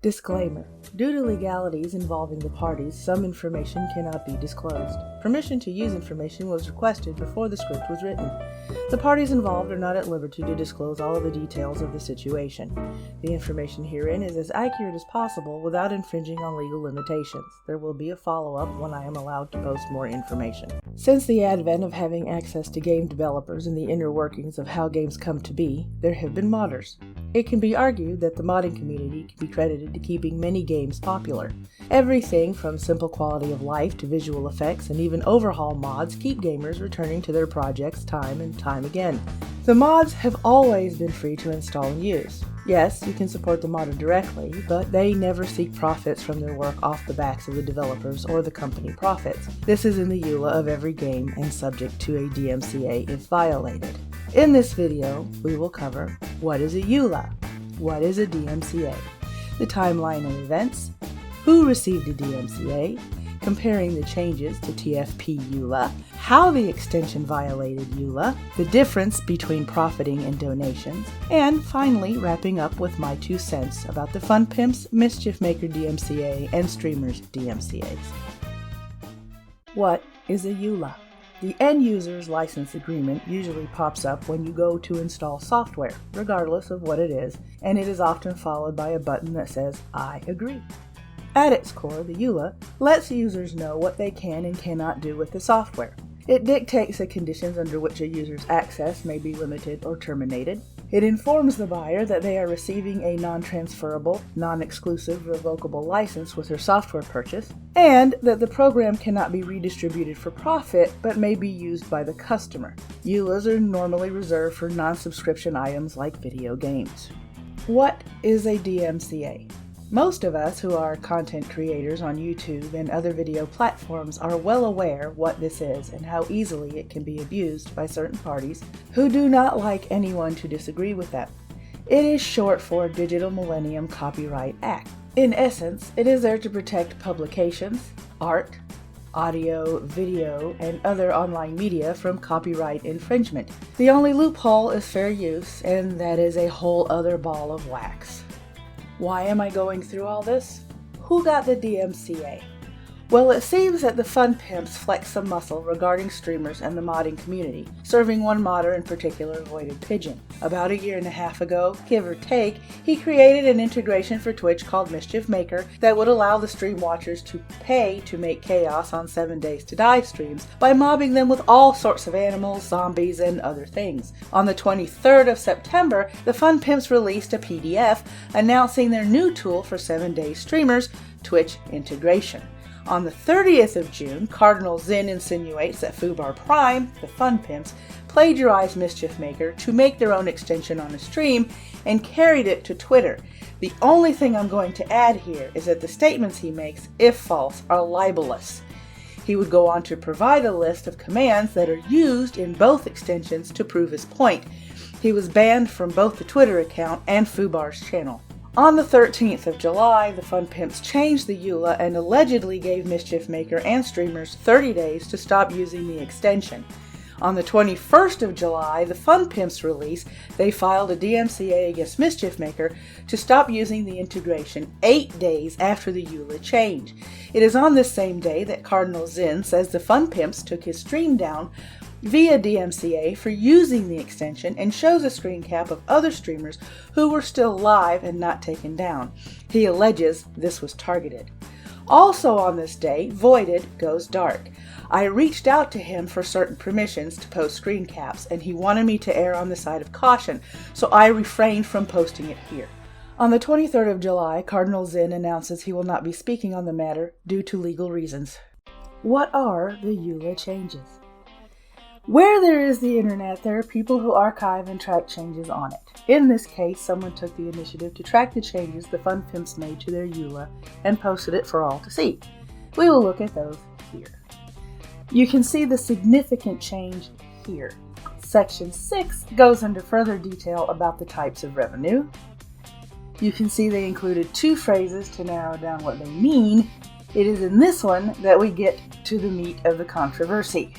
Disclaimer. Due to legalities involving the parties, some information cannot be disclosed. Permission to use information was requested before the script was written. The parties involved are not at liberty to disclose all of the details of the situation. The information herein is as accurate as possible without infringing on legal limitations. There will be a follow-up when I am allowed to post more information. Since the advent of having access to game developers and the inner workings of how games come to be, there have been modders. It can be argued that the modding community can be credited to keeping many games popular. Everything from simple quality of life to visual effects and even overhaul mods keep gamers returning to their projects time and time again. The mods have always been free to install and use. Yes, you can support the modder directly, but they never seek profits from their work off the backs of the developers or the company profits. This is in the EULA of every game and subject to a DMCA if violated. In this video, we will cover what is a EULA, what is a DMCA, the timeline of events, who received a DMCA, comparing the changes to TFP EULA, how the extension violated EULA, the difference between profiting and donations, and finally wrapping up with my 2 cents about the Fun Pimps, Mischief Maker DMCA, and Streamers DMCAs. What is a EULA? The end user's license agreement usually pops up when you go to install software, regardless of what it is, and it is often followed by a button that says, I agree. At its core, the EULA lets users know what they can and cannot do with the software. It dictates the conditions under which a user's access may be limited or terminated. It informs the buyer that they are receiving a non-transferable, non-exclusive, revocable license with their software purchase, and that the program cannot be redistributed for profit but may be used by the customer. EULAs are normally reserved for non-subscription items like video games. What is a DMCA? Most of us who are content creators on YouTube and other video platforms are well aware what this is and how easily it can be abused by certain parties who do not like anyone to disagree with them. It is short for Digital Millennium Copyright Act. In essence, it is there to protect publications, art, audio, video, and other online media from copyright infringement. The only loophole is fair use, and that is a whole other ball of wax. Why am I going through all this? Who got the DMCA? Well, it seems that the Fun Pimps flexed some muscle regarding streamers and the modding community. Serving one modder in particular avoided Pigeon. About a year and a half ago, give or take, he created an integration for Twitch called Mischief Maker that would allow the stream watchers to pay to make chaos on 7 Days to Die streams by mobbing them with all sorts of animals, zombies, and other things. On the 23rd of September, the Fun Pimps released a PDF announcing their new tool for 7 Days streamers, Twitch Integration. On the 30th of June, Cardinal Zin insinuates that Fubar Prime, the Fun Pimps, plagiarized Mischief Maker to make their own extension on a stream and carried it to Twitter. The only thing I'm going to add here is that the statements he makes, if false, are libelous. He would go on to provide a list of commands that are used in both extensions to prove his point. He was banned from both the Twitter account and Fubar's channel. On the 13th of July, the Fun Pimps changed the EULA and allegedly gave Mischief Maker and streamers 30 days to stop using the extension. On the 21st of July, the Fun Pimps released, they filed a DMCA against Mischief Maker to stop using the integration 8 days after the EULA change. It is on this same day that Cardinal Zin says the Fun Pimps took his stream down via DMCA for using the extension and shows a screen cap of other streamers who were still live and not taken down. He alleges this was targeted. Also on this day, Voided goes dark. I reached out to him for certain permissions to post screen caps, and he wanted me to err on the side of caution, so I refrained from posting it here. On the 23rd of July, Cardinal Zin announces he will not be speaking on the matter due to legal reasons. What are the EULA changes? Where there is the internet, there are people who archive and track changes on it. In this case, someone took the initiative to track the changes the Fun Pimps made to their EULA and posted it for all to see. We will look at those here. You can see the significant change here. Section 6 goes into further detail about the types of revenue. You can see they included 2 phrases to narrow down what they mean. It is in this one that we get to the meat of the controversy.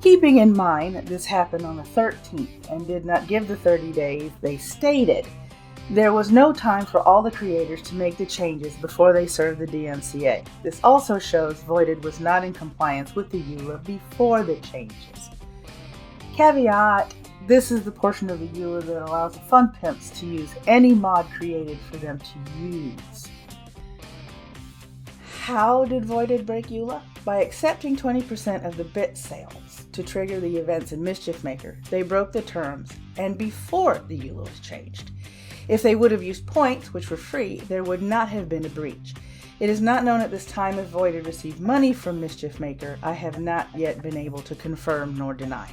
Keeping in mind that this happened on the 13th and did not give the 30 days they stated, There was no time for all the creators to make the changes before they served the DMCA. This also shows Voided was not in compliance with the EULA before the changes. Caveat: this is the portion of the EULA that allows the fun pimps to use any mod created for them to use. How did Voided break EULA? By accepting 20% of the bit sales to trigger the events in Mischief Maker, they broke the terms, and before the EULA was changed. If they would have used points, which were free, there would not have been a breach. It is not known at this time if Voided received money from Mischief Maker. I have not yet been able to confirm nor deny.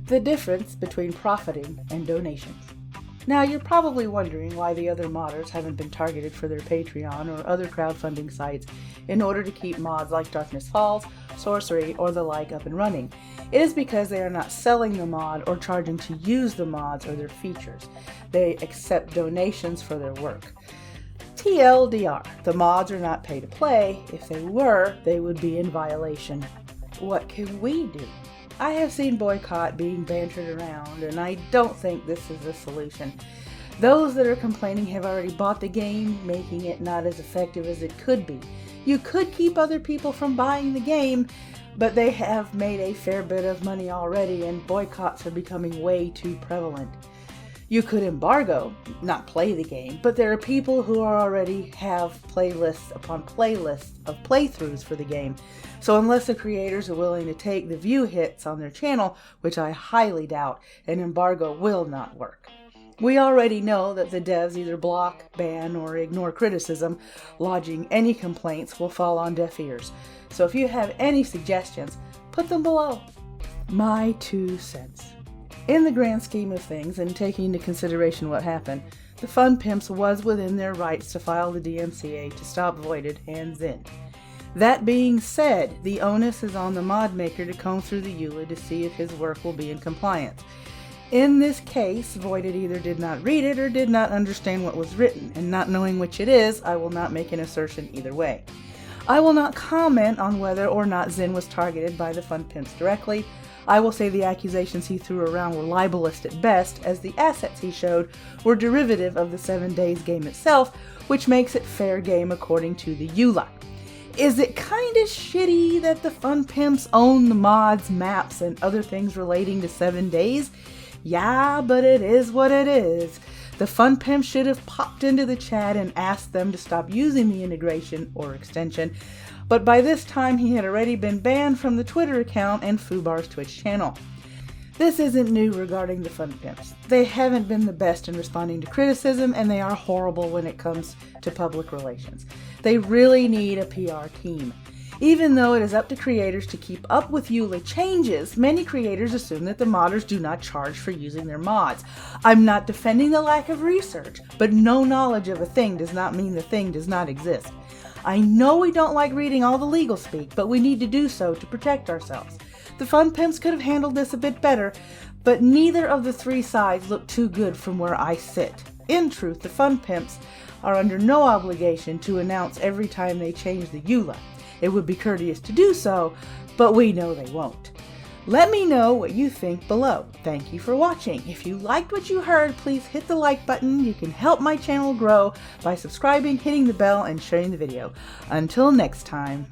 The difference between profiting and donations. Now, you're probably wondering why the other modders haven't been targeted for their Patreon or other crowdfunding sites in order to keep mods like Darkness Falls, Sorcery, or the like up and running. It is because they are not selling the mod or charging to use the mods or their features. They accept donations for their work. TLDR, the mods are not pay to play. If they were, they would be in violation. What can we do? I have seen boycott being bantered around, and I don't think this is a solution. Those that are complaining have already bought the game, making it not as effective as it could be. You could keep other people from buying the game, but they have made a fair bit of money already, and boycotts are becoming way too prevalent. You could embargo, not play the game, but there are people who already have playlists upon playlists of playthroughs for the game. So unless the creators are willing to take the view hits on their channel, which I highly doubt, an embargo will not work. We already know that the devs either block, ban, or ignore criticism. Lodging any complaints will fall on deaf ears. So if you have any suggestions, put them below. My 2 cents. In the grand scheme of things, and taking into consideration what happened, the Fun Pimps was within their rights to file the DMCA to stop Voided hands in. That being said, the onus is on the mod maker to comb through the EULA to see if his work will be in compliance. In this case, Voided either did not read it or did not understand what was written, and not knowing which it is, I will not make an assertion either way. I will not comment on whether or not Zin was targeted by the Fun Pimps directly. I will say the accusations he threw around were libelous at best, as the assets he showed were derivative of the 7 Days game itself, which makes it fair game according to the EULA. Is it kinda shitty that the Fun Pimps own the mods, maps, and other things relating to 7 Days? Yeah, but it is what it is. The Fun Pimps should have popped into the chat and asked them to stop using the integration or extension, but by this time he had already been banned from the Twitter account and Fubar's Twitch channel. This isn't new regarding the Fun Pimps. They haven't been the best in responding to criticism, and they are horrible when it comes to public relations. They really need a PR team. Even though it is up to creators to keep up with EULA changes, many creators assume that the modders do not charge for using their mods. I'm not defending the lack of research, but no knowledge of a thing does not mean the thing does not exist. I know we don't like reading all the legal speak, but we need to do so to protect ourselves. The Fun Pimps could have handled this a bit better, but neither of the 3 sides look too good from where I sit. In truth, the Fun Pimps are under no obligation to announce every time they change the EULA. It would be courteous to do so, but we know they won't. Let me know what you think below. Thank you for watching. If you liked what you heard, please hit the like button. You can help my channel grow by subscribing, hitting the bell, and sharing the video. Until next time.